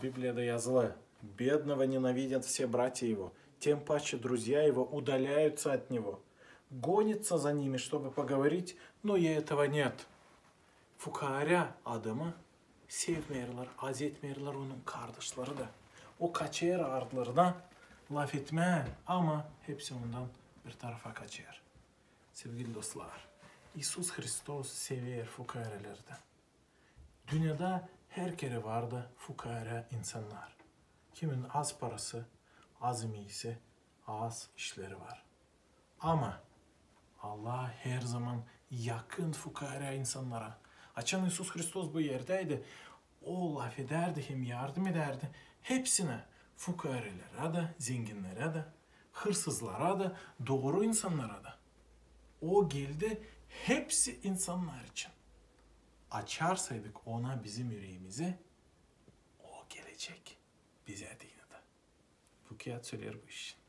Библияда yazılı. Бедного ненавидят все братья его, тем паче друзья его удаляются от него. Гонится за ними, чтобы поговорить, но и этого нет. Fukara adamı sevmeyirler, az etmeyirler onun kardeşleri de. O kaçıyor ardlarına laf etme ama hepsi ondan bir tarafa kaçıyor. Sevgili dostlar, İsus Hristos sever fukarelerden. Dünyada her kere vardı fukara insanlar. Kimin az parası, az iyisi, az işleri var. Ama Allah her zaman yakın fukara insanlara. Açan İsus Hristos bu yerdeydi. O laf ederdi, hem yardım ederdi. Hepsine, fukarelere de, zenginlere de, hırsızlara da, doğru insanlara da. O geldi hepsi insanlar için. Açarsaydık ona bizim yüreğimizi, o gelecek bize dinle. Fukiyat söyler bu işin.